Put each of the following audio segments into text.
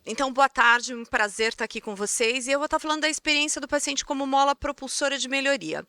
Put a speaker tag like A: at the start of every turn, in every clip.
A: Então, boa tarde, um prazer estar aqui com vocês. E eu vou estar falando da experiência do paciente como mola propulsora de melhoria.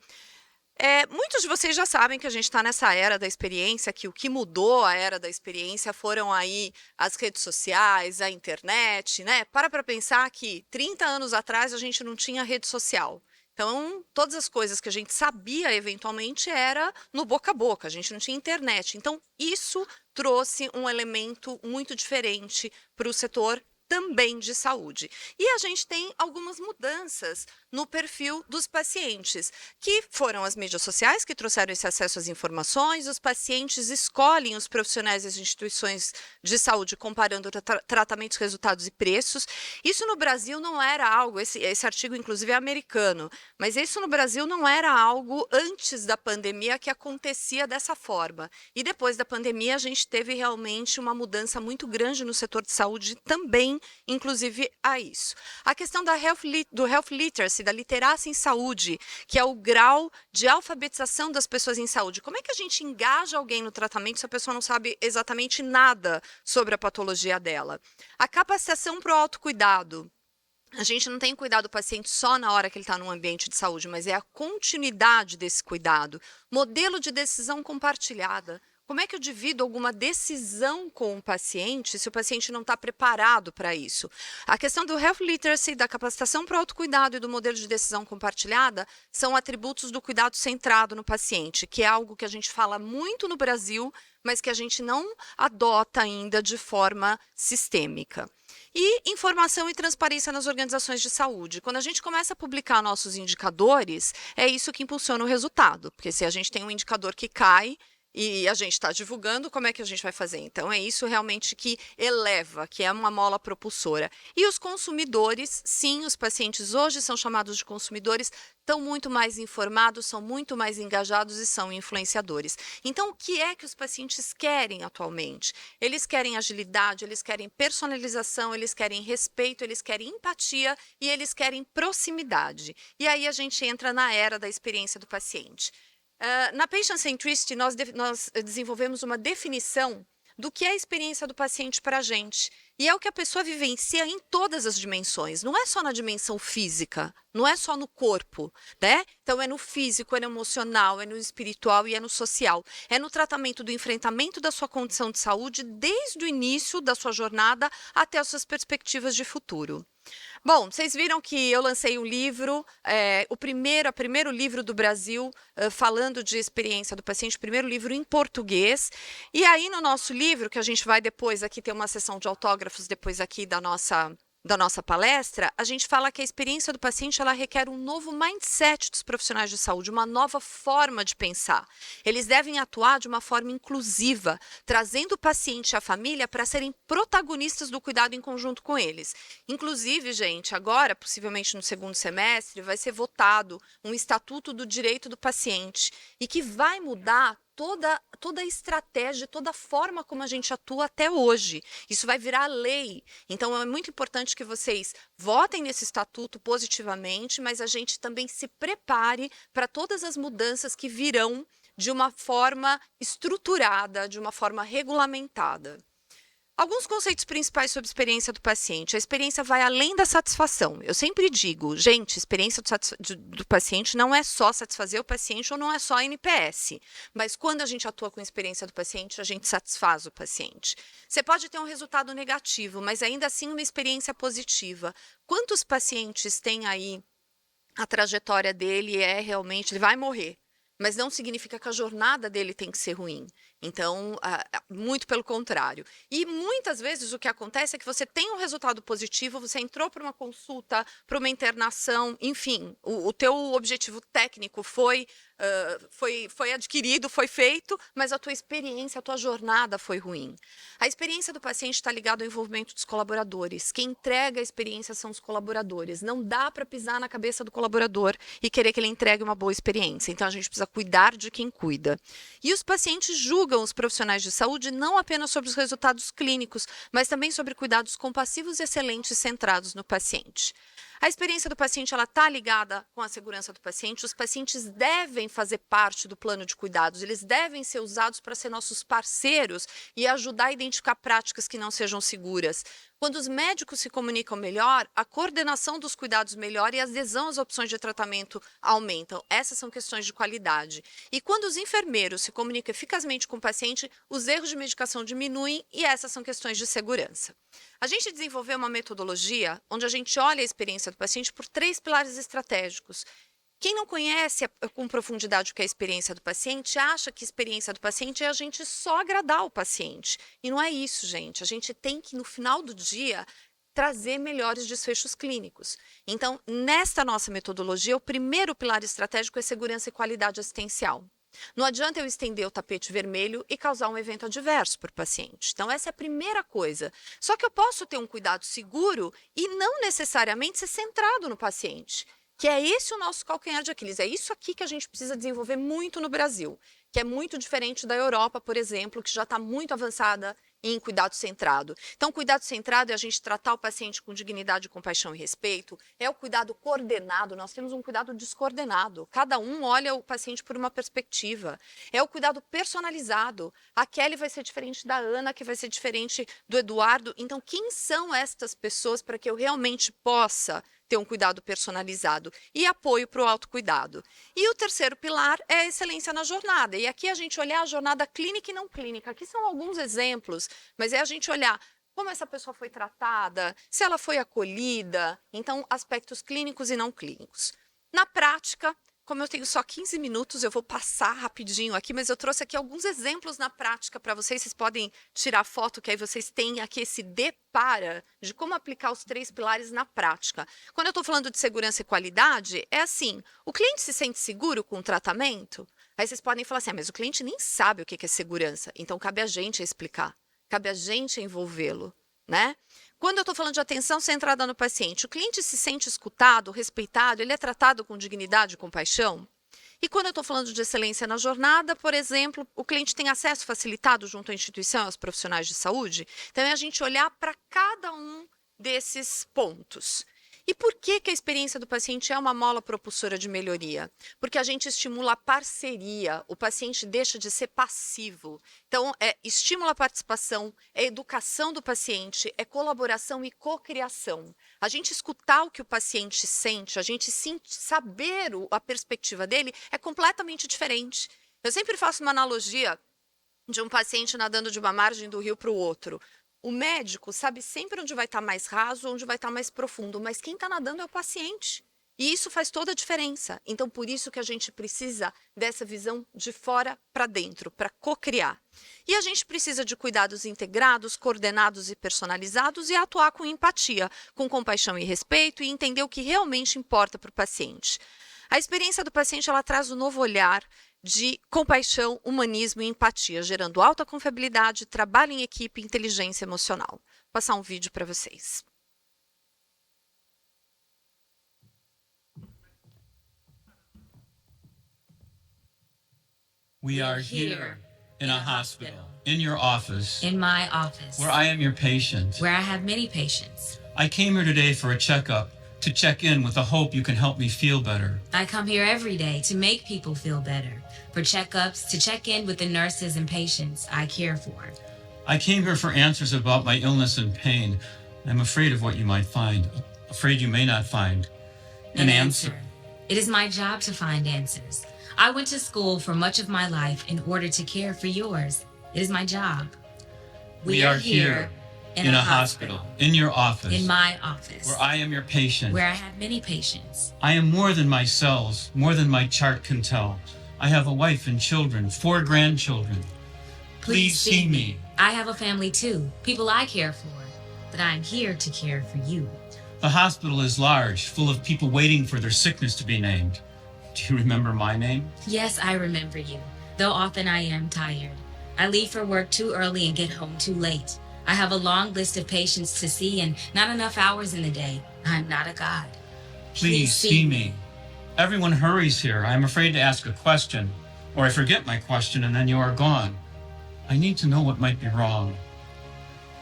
A: Muitos de vocês já sabem que a gente está nessa era da experiência, que o que mudou a era da experiência foram aí as redes sociais, a internet, né? Para pensar que 30 anos atrás a gente não tinha rede social. Então, todas as coisas que a gente sabia eventualmente era no boca a boca, a gente não tinha internet. Então, isso trouxe um elemento muito diferente para o setor também de saúde. E a gente tem algumas mudanças no perfil dos pacientes, que foram as mídias sociais que trouxeram esse acesso às informações, os pacientes escolhem os profissionais das instituições de saúde comparando tratamentos, resultados e preços. Isso no Brasil não era algo, esse artigo inclusive é americano, mas isso no Brasil não era algo antes da pandemia que acontecia dessa forma. E depois da pandemia a gente teve realmente uma mudança muito grande no setor de saúde também, inclusive a isso. A questão do health literacy, da literacia em saúde, que é o grau de alfabetização das pessoas em saúde. Como é que a gente engaja alguém no tratamento se a pessoa não sabe exatamente nada sobre a patologia dela? A capacitação para o autocuidado. A gente não tem cuidado do paciente só na hora que ele está num ambiente de saúde, mas é a continuidade desse cuidado. Modelo de decisão compartilhada. Como é que eu divido alguma decisão com o paciente se o paciente não está preparado para isso? A questão do health literacy, da capacitação para o autocuidado e do modelo de decisão compartilhada são atributos do cuidado centrado no paciente, que é algo que a gente fala muito no Brasil, mas que a gente não adota ainda de forma sistêmica. E informação e transparência nas organizações de saúde. Quando a gente começa a publicar nossos indicadores, é isso que impulsiona o resultado, porque se a gente tem um indicador que cai, e a gente está divulgando, como é que a gente vai fazer? Então, é isso realmente que eleva, que é uma mola propulsora. E os consumidores, sim, os pacientes hoje são chamados de consumidores, estão muito mais informados, são muito mais engajados e são influenciadores. Então, o que é que os pacientes querem atualmente? Eles querem agilidade, eles querem personalização, eles querem respeito, eles querem empatia e eles querem proximidade. E aí a gente entra na era da experiência do paciente. Na Patient Centricity, nós desenvolvemos uma definição do que é a experiência do paciente para a gente. E é o que a pessoa vivencia em todas as dimensões. Não é só na dimensão física, não é só no corpo, né? Então, é no físico, é no emocional, é no espiritual e é no social. É no tratamento do enfrentamento da sua condição de saúde desde o início da sua jornada até as suas perspectivas de futuro. Bom, vocês viram que eu lancei um livro, o primeiro livro do Brasil, falando de experiência do paciente, o primeiro livro em português. E aí no nosso livro, que a gente vai depois aqui ter uma sessão de autógrafos, depois aqui da nossa palestra, a gente fala que a experiência do paciente ela requer um novo mindset dos profissionais de saúde, uma nova forma de pensar. Eles devem atuar de uma forma inclusiva, trazendo o paciente e a família para serem protagonistas do cuidado em conjunto com eles. Inclusive, gente, agora, possivelmente no segundo semestre, vai ser votado um Estatuto do Direito do Paciente e que vai mudar toda a estratégia, toda a forma como a gente atua até hoje. Isso vai virar lei. Então, é muito importante que vocês votem nesse estatuto positivamente, mas a gente também se prepare para todas as mudanças que virão de uma forma estruturada, de uma forma regulamentada. Alguns conceitos principais sobre a experiência do paciente. A experiência vai além da satisfação. Eu sempre digo, gente, a experiência do paciente não é só satisfazer o paciente ou não é só NPS. Mas quando a gente atua com a experiência do paciente, a gente satisfaz o paciente. Você pode ter um resultado negativo, mas ainda assim uma experiência positiva. Quantos pacientes têm aí a trajetória dele realmente, ele vai morrer? Mas não significa que a jornada dele tem que ser ruim. Então, muito pelo contrário. E muitas vezes o que acontece é que você tem um resultado positivo, você entrou para uma consulta, para uma internação, enfim, o teu objetivo técnico foi adquirido, foi feito, mas a tua experiência, a tua jornada foi ruim. A experiência do paciente está ligada ao envolvimento dos colaboradores. Quem entrega a experiência são os colaboradores. Não dá para pisar na cabeça do colaborador e querer que ele entregue uma boa experiência. Então, a gente precisa cuidar de quem cuida. E os pacientes julgam os profissionais de saúde não apenas sobre os resultados clínicos, mas também sobre cuidados compassivos e excelentes centrados no paciente. A experiência do paciente ela está ligada com a segurança do paciente. Os pacientes devem fazer parte do plano de cuidados, eles devem ser usados para ser nossos parceiros e ajudar a identificar práticas que não sejam seguras. Quando os médicos se comunicam melhor, a coordenação dos cuidados melhora e a adesão às opções de tratamento aumentam. Essas são questões de qualidade. E quando os enfermeiros se comunicam eficazmente com o paciente, os erros de medicação diminuem e essas são questões de segurança. A gente desenvolveu uma metodologia onde a gente olha a experiência do paciente por 3 pilares estratégicos. Quem não conhece com profundidade o que é a experiência do paciente, acha que a experiência do paciente é a gente só agradar o paciente. E não é isso, gente. A gente tem que, no final do dia, trazer melhores desfechos clínicos. Então, nesta nossa metodologia, o primeiro pilar estratégico é segurança e qualidade assistencial. Não adianta eu estender o tapete vermelho e causar um evento adverso para o paciente. Então, essa é a primeira coisa. Só que eu posso ter um cuidado seguro e não necessariamente ser centrado no paciente. Que é esse o nosso calcanhar de Aquiles. É isso aqui que a gente precisa desenvolver muito no Brasil, que é muito diferente da Europa, por exemplo, que já está muito avançada em cuidado centrado. Então, cuidado centrado é a gente tratar o paciente com dignidade, compaixão e respeito, é o cuidado coordenado, nós temos um cuidado descoordenado, cada um olha o paciente por uma perspectiva, é o cuidado personalizado, a Kelly vai ser diferente da Ana, que vai ser diferente do Eduardo, então quem são estas pessoas para que eu realmente possa ter um cuidado personalizado e apoio para o autocuidado. E o terceiro pilar é a excelência na jornada. E aqui a gente olhar a jornada clínica e não clínica. Aqui são alguns exemplos, mas é a gente olhar como essa pessoa foi tratada, se ela foi acolhida, então aspectos clínicos e não clínicos. Na prática, como eu tenho só 15 minutos, eu vou passar rapidinho aqui, mas eu trouxe aqui alguns exemplos na prática para vocês. Vocês podem tirar foto, que aí vocês têm aqui esse depara de como aplicar os 3 pilares na prática. Quando eu estou falando de segurança e qualidade, é assim, o cliente se sente seguro com o tratamento? Aí vocês podem falar assim, mas o cliente nem sabe o que é segurança, então cabe a gente explicar, cabe a gente envolvê-lo, né? Quando eu estou falando de atenção centrada no paciente, o cliente se sente escutado, respeitado, ele é tratado com dignidade e compaixão? E quando eu estou falando de excelência na jornada, por exemplo, o cliente tem acesso facilitado junto à instituição e aos profissionais de saúde? Então, é a gente olhar para cada um desses pontos. E por que a experiência do paciente é uma mola propulsora de melhoria? Porque a gente estimula a parceria, o paciente deixa de ser passivo. Então, estimula a participação, é educação do paciente, é colaboração e cocriação. A gente escutar o que o paciente sente, a gente saber a perspectiva dele é completamente diferente. Eu sempre faço uma analogia de um paciente nadando de uma margem do rio para o outro. O médico sabe sempre onde vai estar mais raso, onde vai estar mais profundo, mas quem está nadando é o paciente. E isso faz toda a diferença. Então, por isso que a gente precisa dessa visão de fora para dentro, para co-criar. E a gente precisa de cuidados integrados, coordenados e personalizados e atuar com empatia, com compaixão e respeito e entender o que realmente importa para o paciente. A experiência do paciente ela traz um novo olhar de compaixão, humanismo e empatia, gerando alta confiabilidade, trabalho em equipe e inteligência emocional. Vou passar um vídeo para vocês.
B: We are here in a hospital, in your office,
C: In my office,
B: where I am your patient.
C: where I have many patients.
B: I came here today for a checkup, to check in with the hope you can help me feel better.
C: I come here every day to make people feel better, for checkups, to check in with the nurses and patients I care for.
B: I came here for answers about my illness and pain. I'm afraid of what you might find, afraid you may not find an answer.
C: It is my job to find answers. I went to school for much of my life in order to care for yours. It is my job.
B: We are here in a hospital, in your office,
C: in my office,
B: where I am your patient.
C: where I have many patients.
B: I am more than my cells, more than my chart can tell. I have a wife and children, 4 grandchildren. Please see me.
C: I have a family too, people I care for, but I'm here to care for you.
B: The hospital is large, full of people waiting for their sickness to be named. Do you remember my name?
C: Yes, I remember you, though often I am tired. I leave for work too early and get home too late. I have a long list of patients to see and not enough hours in the day. I'm not a god.
B: Please see me. Everyone hurries here. I'm afraid to ask a question, or I forget my question and then you are gone. I need to know what might be wrong.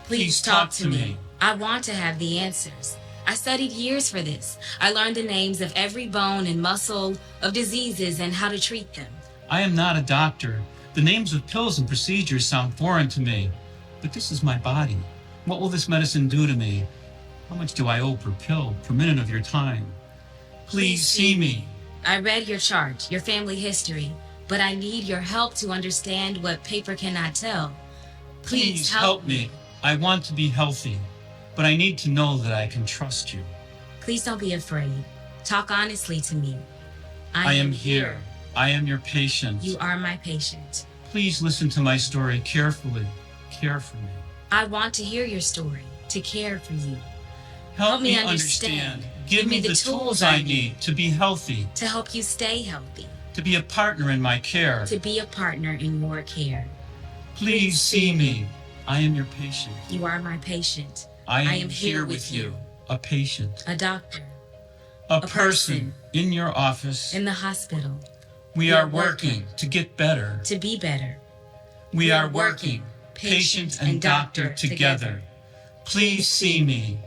C: Please talk to me. I want to have the answers. I studied years for this. I learned the names of every bone and muscle, of diseases and how to treat them.
B: I am not a doctor. The names of pills and procedures sound foreign to me. But this is my body. What will this medicine do to me? How much do I owe per pill, per minute of your time? Please see me.
C: I read your chart, your family history, but I need your help to understand what paper cannot tell.
B: Please help me. I want to be healthy, but I need to know that I can trust you.
C: Please don't be afraid. Talk honestly to me.
B: I am here. I am your patient.
C: You are my patient.
B: Please listen to my story carefully. Care for me.
C: I want to hear your story, to care for you,
B: Help me understand. Give me the tools I need to be healthy,
C: to help you stay healthy,
B: to be a partner in my care.
C: to be a partner in your care.
B: Please see me. I am your patient.
C: You are my patient,
B: I am here with you, a patient,
C: a doctor,
B: a person in your office.
C: in the hospital,
B: We are working to get better.
C: to be better.
B: We are working, patient and doctor together. Please see me.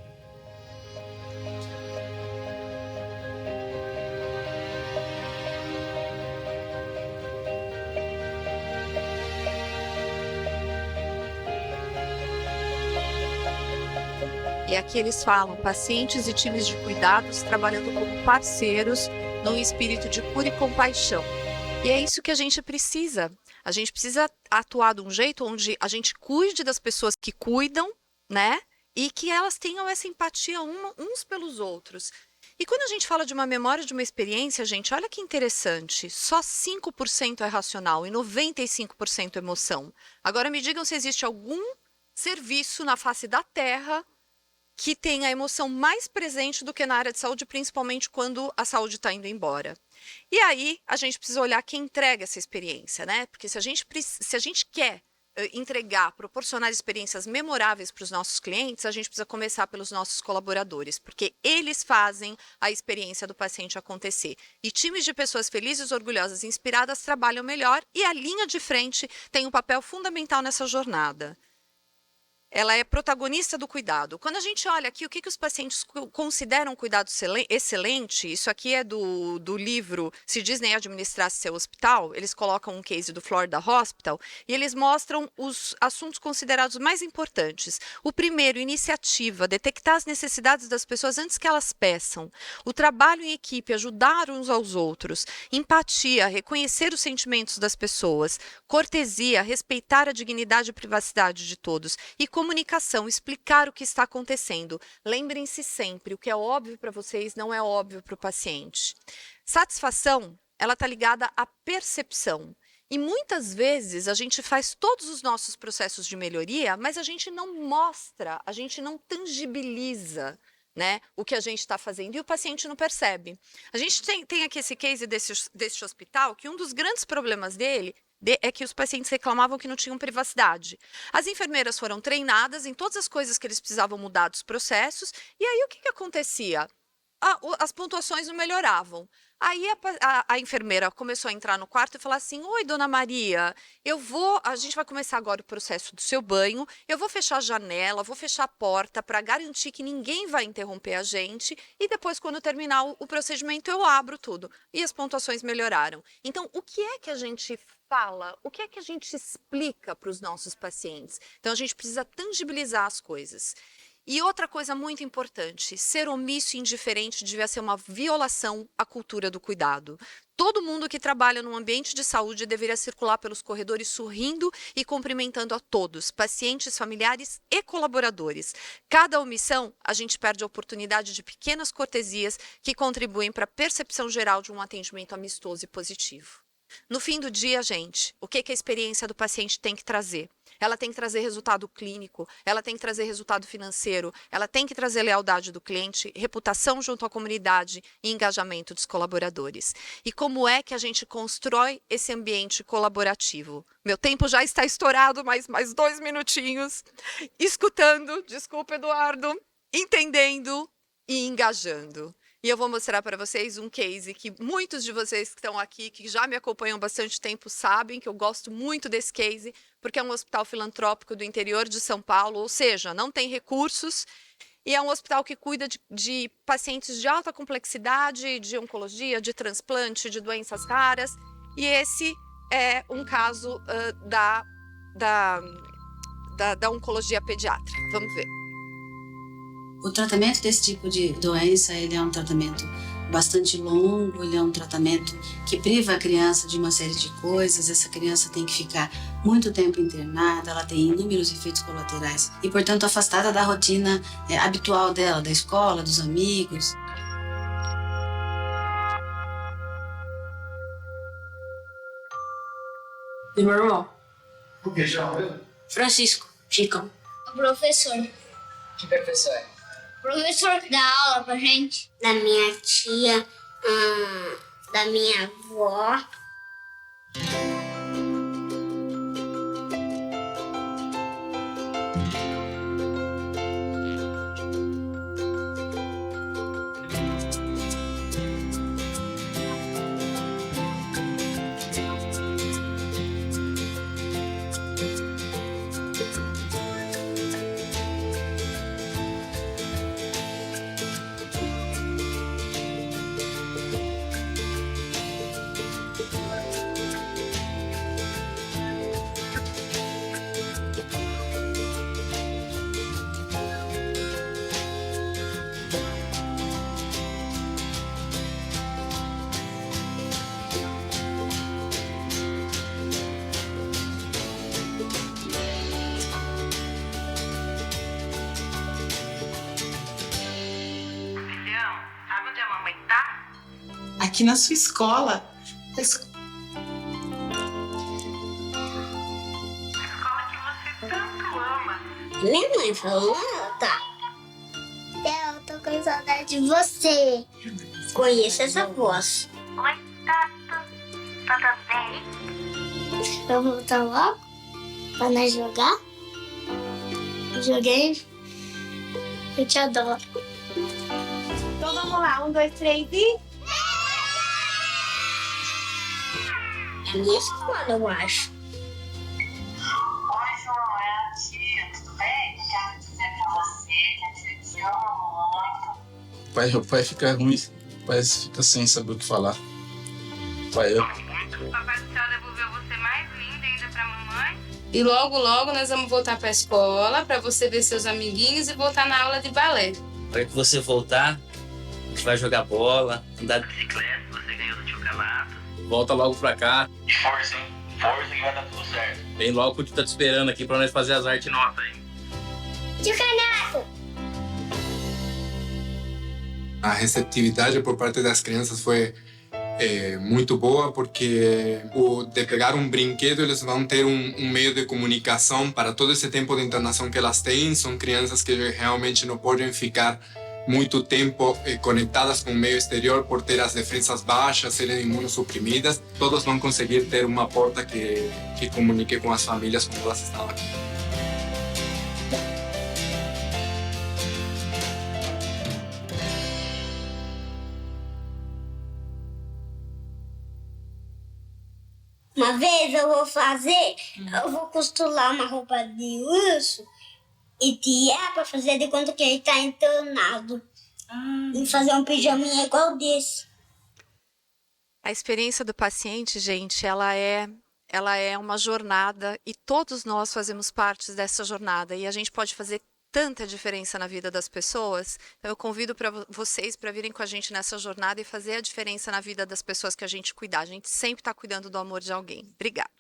A: E aqui eles falam, pacientes e times de cuidados trabalhando como parceiros num espírito de cura e compaixão. E é isso que a gente precisa. A gente precisa atuar de um jeito onde a gente cuide das pessoas que cuidam, né? E que elas tenham essa empatia uns pelos outros. E quando a gente fala de uma memória, de uma experiência, gente, olha que interessante. Só 5% é racional e 95% emoção. Agora me digam se existe algum serviço na face da Terra que tem a emoção mais presente do que na área de saúde, principalmente quando a saúde está indo embora. E aí, a gente precisa olhar quem entrega essa experiência, né? Porque se a gente quer entregar, proporcionar experiências memoráveis para os nossos clientes, a gente precisa começar pelos nossos colaboradores, porque eles fazem a experiência do paciente acontecer. E times de pessoas felizes, orgulhosas e inspiradas trabalham melhor e a linha de frente tem um papel fundamental nessa jornada. Ela é protagonista do cuidado. Quando a gente olha aqui o que os pacientes consideram cuidado excelente, isso aqui é do livro Se Disney Administrasse Seu Hospital, eles colocam um case do Florida Hospital e eles mostram os assuntos considerados mais importantes. O primeiro, iniciativa, detectar as necessidades das pessoas antes que elas peçam. O trabalho em equipe, ajudar uns aos outros. Empatia, reconhecer os sentimentos das pessoas. Cortesia, respeitar a dignidade e privacidade de todos. E comunicação, explicar o que está acontecendo. Lembrem-se sempre, o que é óbvio para vocês não é óbvio para o paciente. Satisfação, ela está ligada à percepção. E muitas vezes a gente faz todos os nossos processos de melhoria, mas a gente não mostra, a gente não tangibiliza, né, o que a gente está fazendo e o paciente não percebe. A gente tem aqui esse case desse hospital, que um dos grandes problemas dele é que os pacientes reclamavam que não tinham privacidade. As enfermeiras foram treinadas em todas as coisas que eles precisavam mudar dos processos, e aí o que acontecia? As pontuações não melhoravam. Aí a enfermeira começou a entrar no quarto e falar assim: oi, dona Maria, a gente vai começar agora o processo do seu banho, eu vou fechar a janela, vou fechar a porta para garantir que ninguém vai interromper a gente e depois, quando terminar o procedimento, eu abro tudo. E as pontuações melhoraram. Então, o que é que a gente fala? O que é que a gente explica para os nossos pacientes? Então, a gente precisa tangibilizar as coisas. E outra coisa muito importante, ser omisso e indiferente devia ser uma violação à cultura do cuidado. Todo mundo que trabalha num ambiente de saúde deveria circular pelos corredores sorrindo e cumprimentando a todos, pacientes, familiares e colaboradores. Cada omissão, a gente perde a oportunidade de pequenas cortesias que contribuem para a percepção geral de um atendimento amistoso e positivo. No fim do dia, gente, o que a experiência do paciente tem que trazer? Ela tem que trazer resultado clínico, ela tem que trazer resultado financeiro, ela tem que trazer lealdade do cliente, reputação junto à comunidade e engajamento dos colaboradores. E como é que a gente constrói esse ambiente colaborativo? Meu tempo já está estourado, mais 2 minutinhos. Escutando, desculpa, Eduardo, entendendo e engajando. E eu vou mostrar para vocês um case que muitos de vocês que estão aqui, que já me acompanham há bastante tempo, sabem que eu gosto muito desse case, porque é um hospital filantrópico do interior de São Paulo, ou seja, não tem recursos. e é um hospital que cuida de pacientes de alta complexidade, de oncologia, de transplante, de doenças raras, e esse é um caso da oncologia pediátrica. Vamos ver.
D: O tratamento desse tipo de doença, ele é um tratamento bastante longo, ele é um tratamento que priva a criança de uma série de coisas. Essa criança tem que ficar muito tempo internada, ela tem inúmeros efeitos colaterais e, portanto, afastada da rotina habitual dela, da escola, dos amigos.
E: E meu irmão?
F: O que chama?
E: Francisco. Chico.
G: O professor.
F: Que professor?
G: O professor que dá aula pra gente. Da minha tia, da minha avó.
H: Sabe onde a mamãe tá?
E: Aqui na sua escola.
H: A escola que você tanto ama.
G: Minha mãe falou, tá. Eu tô com saudade de você. Conheço essa voz.
H: Oi, Tato. Tudo bem?
G: Vai voltar logo? Pra nós jogar? Joguei. Eu te adoro. Então vamos lá, 1, 2, 3 e... É minha escola, eu acho.
H: Oi, João. É a tia. Tudo bem? Quero dizer pra você que a tia te ama muito.
F: O pai fica ruim, o pai fica sem saber o que falar. Pai, eu.
H: O Papai do Céu devolveu você mais linda ainda pra mamãe.
I: E logo, logo nós vamos voltar pra escola pra você ver seus amiguinhos e voltar na aula de balé.
J: Para que você voltar, a gente vai jogar bola, andar de bicicleta, você ganhou do tio Canato.
F: Volta logo pra cá.
J: E força, hein? Força que vai dar tudo certo.
F: Vem logo que o tio tá te esperando aqui pra nós fazer as artes novas aí.
G: Tio Canato!
K: A receptividade por parte das crianças foi muito boa, porque de pegar um brinquedo, eles vão ter um meio de comunicação para todo esse tempo de internação que elas têm. São crianças que realmente não podem ficar muito tempo conectadas com o meio exterior por ter as defesas baixas, serem imunossuprimidas. Todos vão conseguir ter uma porta que comunique com as famílias quando elas estão aqui.
G: Uma vez eu vou costurar uma roupa de urso e tirar pra fazer de conta que ele tá internado. E fazer um pijaminha igual desse.
A: A experiência do paciente, gente, ela é uma jornada e todos nós fazemos parte dessa jornada e a gente pode fazer tanta diferença na vida das pessoas. Então eu convido vocês para virem com a gente nessa jornada e fazer a diferença na vida das pessoas que a gente cuidar. A gente sempre está cuidando do amor de alguém. Obrigada.